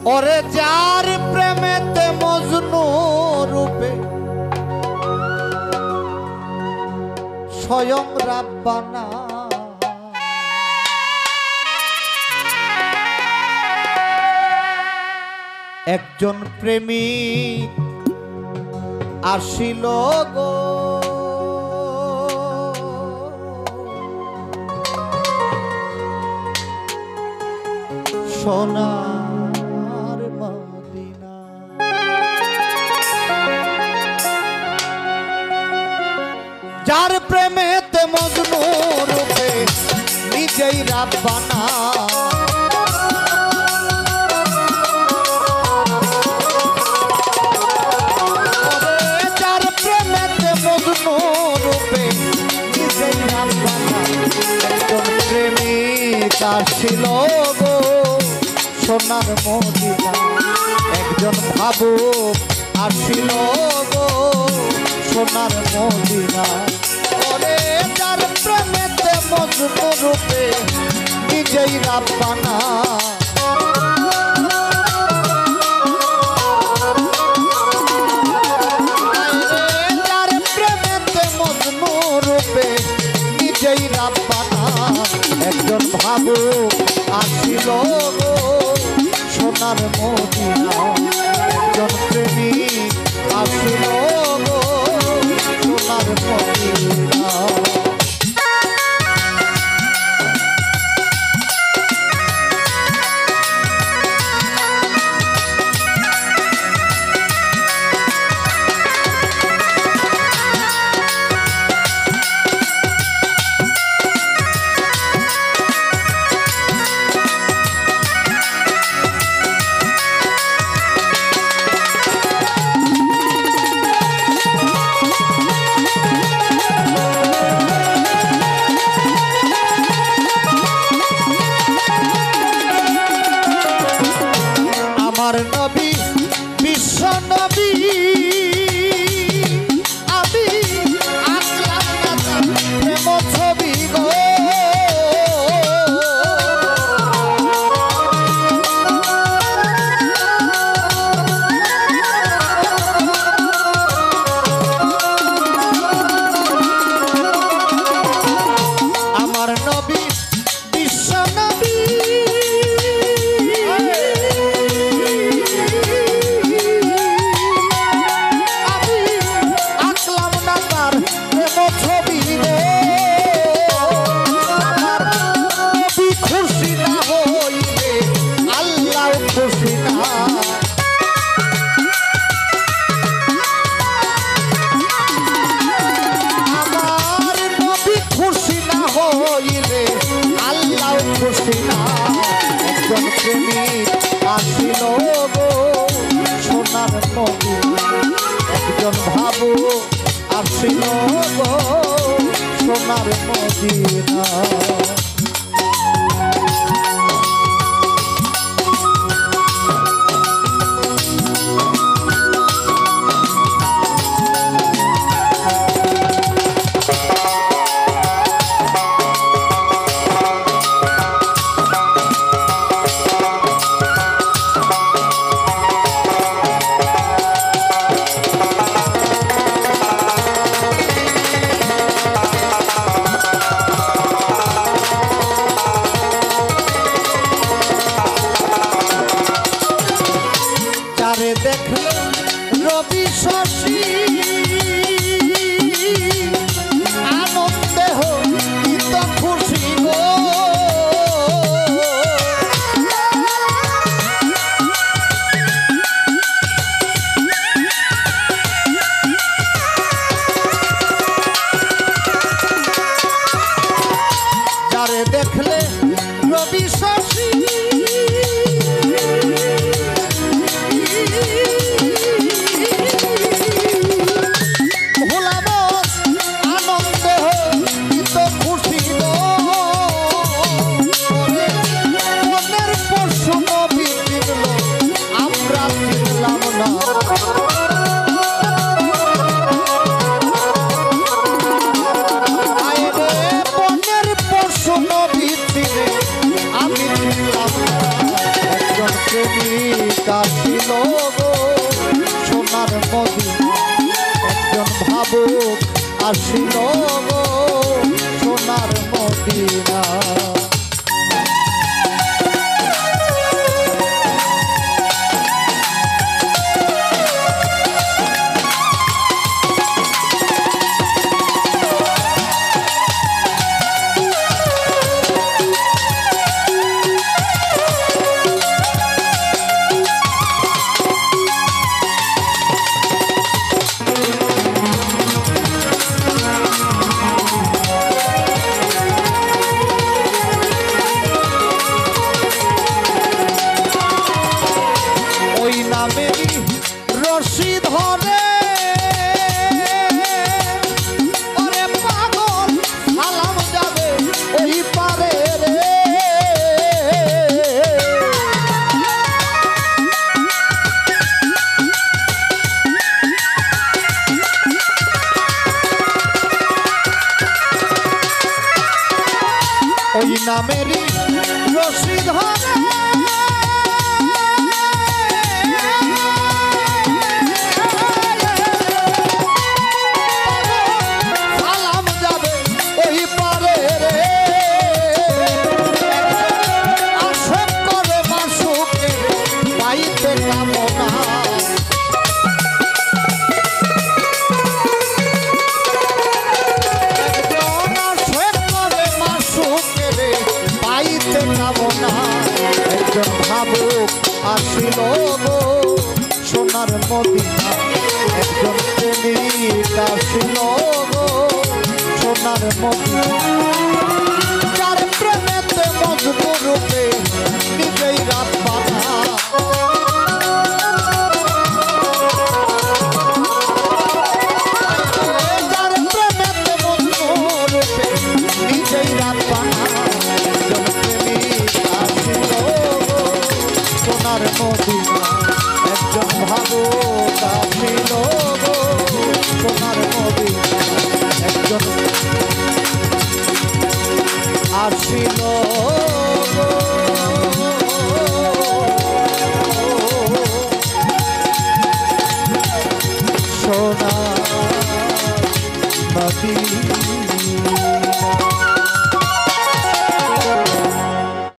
ওরে যার প্রেমেতে মজনু রূপে স্বয়ং রাব্বানা একজন প্রেমিক আসিল গো সোনার মদিনা যার প্রেমেতে মজনু রূপে নিজেই রাব্বানা আসিল গো সোনার মদিনা একজন ভাবুক আসিল গো সোনার মদিনা ওরে যার প্রেমেতে মজনু রূপে নিজেই রাব্বানা যার প্রেমেতে মজনু রূপে নিজেই রাব্বানা একজন ভাবুক আসিল গো সোনার মদিনা একজন প্রেমিক আসিল গো সোনার মদিনা নবী বিশ্ব নবী আমি আঁকলাম না প্রেম ছবি গো আমার নবী বিশ্ব নবী একজন প্রেমিক আসিল গো সোনার মদিনা একজন ভাবুক আসিল গো সোনার মদিনা দেখলে রবি শশী আনন্দে হইত খুশি গো যারে দেখলে রবি শশী আসিল গো সোনার মদিনা একজন ভাবুক আসিল গো সোনার মদিনা রশি ধরে ওরে পাগল সালাম যাবে ওই পারে রে ওই নামেরই রশি ধরে ভাবুক আসিল গো সোনার মদিনা একজন প্রেমিক আসিল গো সোনার মদিনা যার প্রেমেতে মজবুর রূপে নিজেই রাত বাঁধা যার প্রেমেতে মজবুর রূপে নিজেই রাত বাঁধা একজন প্রেমিক আসিল সোনার মদিনা একজন ভাবুক আসিল গো সোনার মদিনা একজন আসিল গো সোনার মদিনা।